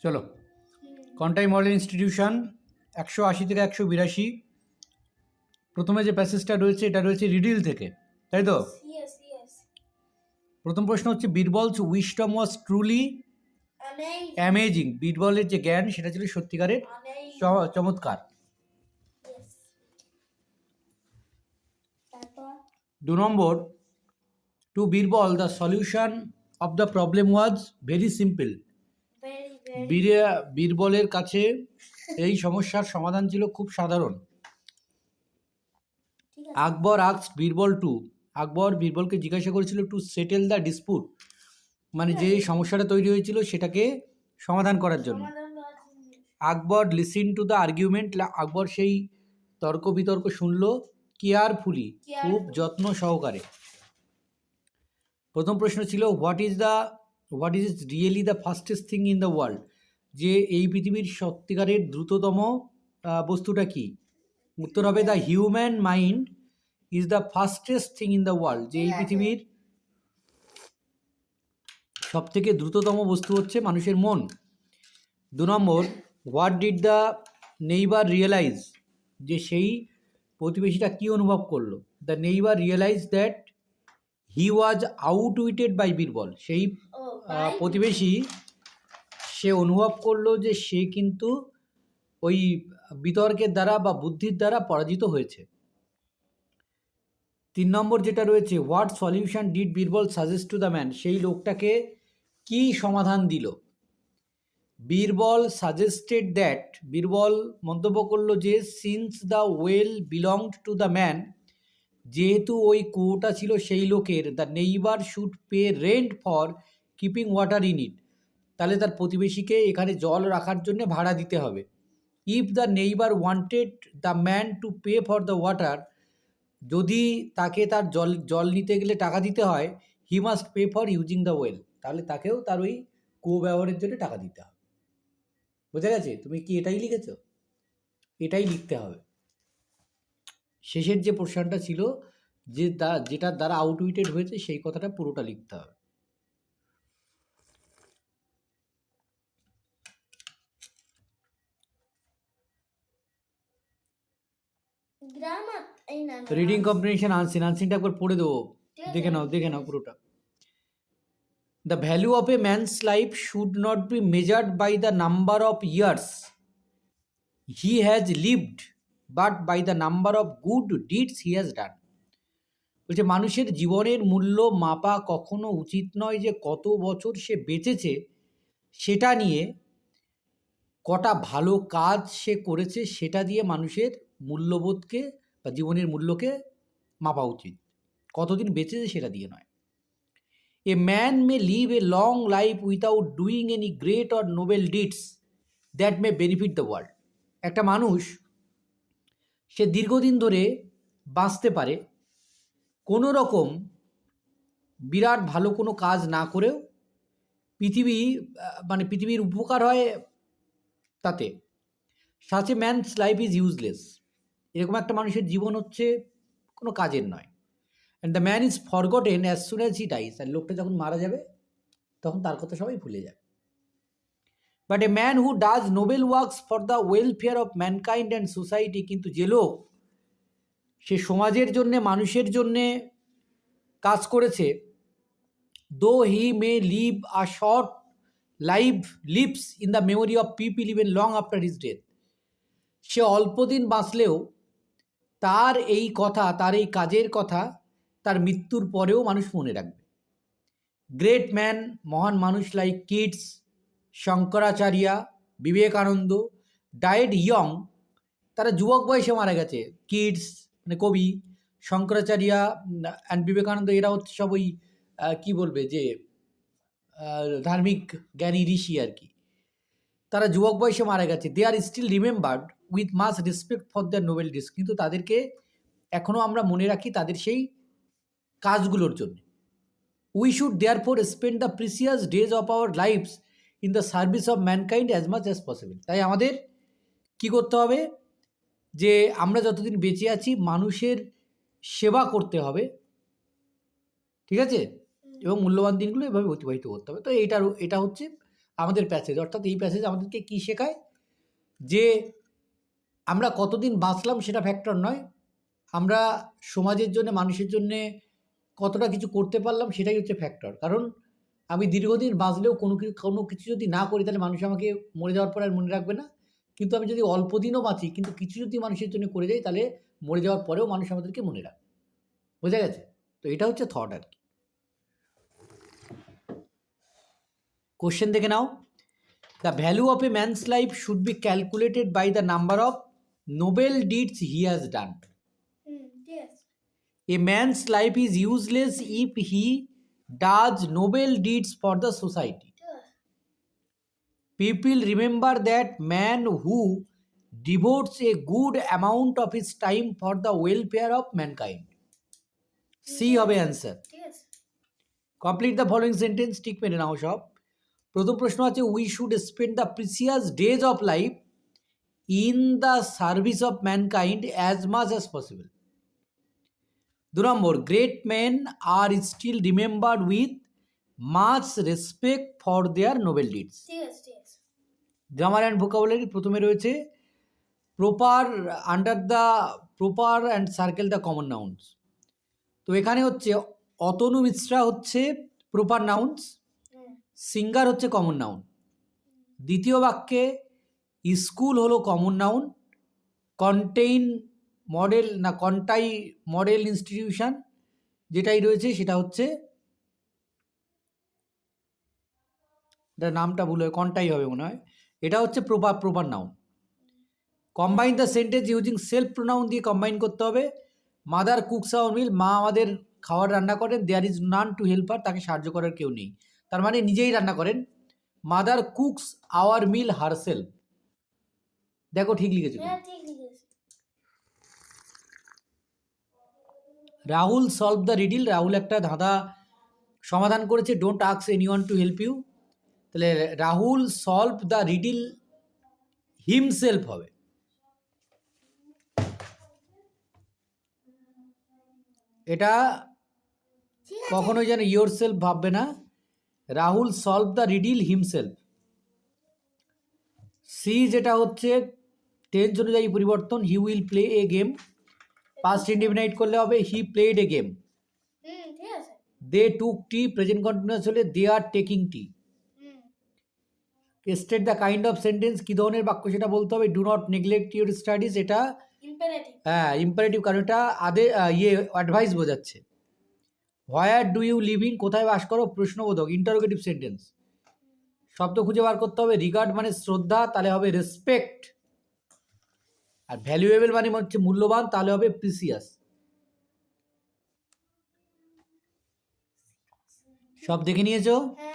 চলো, Contai model institution 180 থেকে 182। প্রথমে যে প্যাসেজটা রয়েছে এটা রয়েছে রিডিল থেকে, তাই তো? Yes, yes. প্রথম প্রশ্ন হচ্ছে, বীরবলস উইশডম ওয়াজ ট্রুলি Amazing. অ্যামেজিং। বীরবলের যে জ্ঞান সেটা ছিল সত্যিকারের Amazing. চমৎকার। Yes. তারপর 2 নম্বর, to Birbal the solution of the problem was very simple. very বীরবলের কাছে এই সমস্যার সমাধান ছিল খুব সাধারণ। ঠিক আছে। আকবর আস্কড বীরবল টু, আকবর বীরবলকে জিজ্ঞাসা করেছিল টু সেটেল দ্য ডিসপুট, মানে যে সমস্যাটা তৈরি হয়েছিল সেটাকে সমাধান করার জন্য। সমাধান করার জন্য। আকবর লিসেন টু দ্য আর্গুমেন্ট, আকবর সেই তর্ক বিতর্ক শুনলো কেয়ারফুলি, খুব যত্ন সহকারে। প্রথম প্রশ্ন ছিল what is really the fastest thing in the world, যে এই পৃথিবীর সত্যিকারের দ্রুততম বস্তুটা কি? উত্তর হবে the human mind is the fastest thing in the world, যে এই পৃথিবীর সব থেকে দ্রুততম বস্তু হচ্ছে মানুষের মন। 2 নম্বর, what did the neighbour realise, যে সেই প্রতিবেশীটা কি অনুভব করলো? The neighbour realise that he was outwitted by Birbal, সেই প্রতিবেশী সে অনুভব করলো যে সে কিন্তু ওই বিতর্কের দ্বারা বা বুদ্ধির দ্বারা পরাজিত হয়েছে। 3 নম্বর যেটা রয়েছে, what solution did Birbal suggest to the man, সেই লোকটাকে কি সমাধান দিল? বীরবল সাজেস্টেড দ্যাট, বীরবল মন্তব্য করলো যে since the well belonged to the man, যেহেতু ওই কুয়োটা ছিল সেই লোকের, the neighbour should pay rent for keeping water in it, তাহলে তার প্রতিবেশীকে এখানে জল রাখার জন্য ভাড়া দিতে হবে। If the neighbour wanted the man to pay for the water, যদি তাকে তার জল নিতে গেলে টাকা দিতে হয়, he must pay for using the well, তাহলে তাকেও তার ওই কুয়ো ব্যবহারের জন্য টাকা দিতে হবে। বোঝা গেছে? তুমি কি এটাই লিখেছ? এটাই লিখতে হবে। শেষের যে পোর্শনটা ছিল, যে যেটার দ্বারা আউটউইটেড হয়েছে সেই কথাটা পুরোটা লিখতে হবে। গ্রামার এই না রিডিং কম্প্রিহেনশন আনসিনটা একবার পড়ে দেবো, দেখে নাও পুরোটা। The value of a man's life should not be measured by the number of years he has lived, but by the number of good deeds he has done. বলছে মানুষের জীবনের মূল্য মাপা কখনো উচিত নয় যে কত বছর সে বেঁচেছে সেটা নিয়ে, কটা ভালো কাজ সে করেছে সেটা দিয়ে মানুষের মূল্যবোধকে বা জীবনের মূল্যকে মাপা উচিত, কতদিন বেঁচেছে সেটা দিয়ে নয়। A man may live a long life without doing any great or noble deeds that may benefit the world. একটা মানুষ সে দীর্ঘদিন ধরে বাঁচতে পারে কোনো রকম বিরাট ভালো কোনো কাজ না করেও, পৃথিবীর উপকার হয় তাতে। Such a man's life is useless, এরকম একটা মানুষের জীবন হচ্ছে কোনো কাজের নয়। And the man is forgotten as soon as he dies, আর লোকটা যখন মারা যাবে তখন তার কথা সবাই ভুলে যাবে। But a man who does Nobel works for the welfare of mankind and society, কিন্তু যে লোক সে সমাজের জন্যে মানুষের জন্যে কাজ করেছে, though he may live a short life lives in the memory of people even long after his death, সে অল্প দিন বাঁচলেও তার এই কথা, তার এই কাজের কথা তার মৃত্যুর পরেও মানুষ মনে রাখবে। গ্রেট ম্যান, মহান মানুষ like kids, Shankaracharya, Vivekananda died young, তারা যুবক বয়সে মারা গেছে। কিডস মানে কবি, শঙ্করাচার্য অ্যান্ড বিবেকানন্দ এরা হচ্ছে সব ওই কী বলবে যে ধার্মিক জ্ঞানী ঋষি আর কি, তারা যুবক বয়সে মারা গেছে। They are still remembered with mass respect for the noble deeds, কিন্তু তাদেরকে এখনও আমরা মনে রাখি তাদের সেই কাজগুলোর জন্য। We should therefore spend the precious days of our lifes in the service of mankind as much as possible. তাই আমাদের কি করতে হবে, যে আমরা যতদিন বেঁচে আছি মানুষের সেবা করতে হবে, ঠিক আছে, এবং মূল্যবান দিনগুলো এভাবে অতিবাহিত করতে হবে। তো এটা হচ্ছে আমাদের প্যাসেজ, অর্থাৎ এই প্যাসেজ আমাদেরকে কি শেখায়, যে আমরা কতদিন বাঁচলাম সেটা ফ্যাক্টর নয়, আমরা সমাজের জন্য, মানুষের জন্যে কতটা কিছু করতে পারলাম সেটাই হচ্ছে ফ্যাক্টর। কারণ আমি দীর্ঘদিন বাঁচলেও কোনো কিছু যদি না করি, তাহলে মানুষ আমাকে মরে যাওয়ার পর আর মনে রাখবে না। কিন্তু আমি যদি অল্প দিনও বাঁচি, কিন্তু কিছু যদি মানুষের জন্য করে যাই, তাহলে মরে যাওয়ার পরেও মানুষ আমাদেরকে মনে রাখবে। বোঝা গেছে? তো এটা হচ্ছে থট আর কি। কোশ্চেন দেখে নাও। The value of a man's life should be calculated by the number of noble deeds he has done. Yes. A man's life is useless if he does noble deeds for the society. Yes. People remember that man who devotes a good amount of his time for the welfare of mankind. C হবে answer. Yes. Complete the following sentence. ঠিক মেনে নাও সব। প্রথম প্রশ্ন আছে, we should spend the precious days of life in the service of mankind as much as possible. 2 number, great men are still remembered with much respect for their noble deeds. Yes. Yes. Grammar and vocabulary প্রথমে রয়েছে proper, under the proper and circle the common nouns. তো এখানে হচ্ছে অতনু মিশ্রা হচ্ছে proper nouns, singer হচ্ছে common noun. দ্বিতীয় বাক্যে school হলো কমন নাউন, কন্টেইন মডেল না কন্টাই মডেল ইনস্টিটিউশন যেটাই রয়েছে সেটা হচ্ছে, এটার নামটা ভুল হয়, কন্টাই হবে মনে হয়, এটা হচ্ছে proper noun. Combine the sentence using self pronoun দিয়ে কম্বাইন করতে হবে। মাদার কুকস আওয়ার মিল, মা আমাদের খাবার রান্না করেন। There is none to help her, তাকে সাহায্য করার কেউ নেই, তার মানে নিজেই রান্না করেন। Mother cooks our meal herself. দেখো ঠিক লিখেছো। Yeah, ঠিক লিখেছি। Rahul solve the riddle, Rahul একটা ধাঁধা সমাধান করেছে। Don't ask anyone to help you, তাহলে Rahul solve the riddle himself হবে। এটা ঠিক আছে। কখনোই যেন ইয়োর সেলফ ভাববে না, Rahul solve the riddle himself. C যেটা হচ্ছে টেন্স অনুযায়ী পরিবর্তন, he will play a game, past indefinite করলে হবে হি প্লেড এ গেম। ঠিক আছে। দে টুক টি, প্রেজেন্ট কন্টিনিউয়াস হলে they are taking tea. State the kind of sentence, কী ধরনের বাক্য সেটা বলতে হবে। Do not neglect your studies, এটা ইম্পারেটিভ। হ্যাঁ ইম্পারেটিভ, কারণ এটা অ্যাডভাইস বোঝাচ্ছে। হোয়ার ডু ইউ লিভিং, কোথায় বাস করো, প্রশ্নবোধক ইন্টারোগেটিভ সেন্টেন্স। শব্দ খুঁজে বার করতে হবে। রিগার্ড মানে শ্রদ্ধা, তাহলে হবে রেসপেক্ট। আর ভ্যালুয়েবল মানে হচ্ছে মূল্যবান, তাহলে হবে প্রিসিয়াস। সব দেখে নিয়েছো? হ্যাঁ।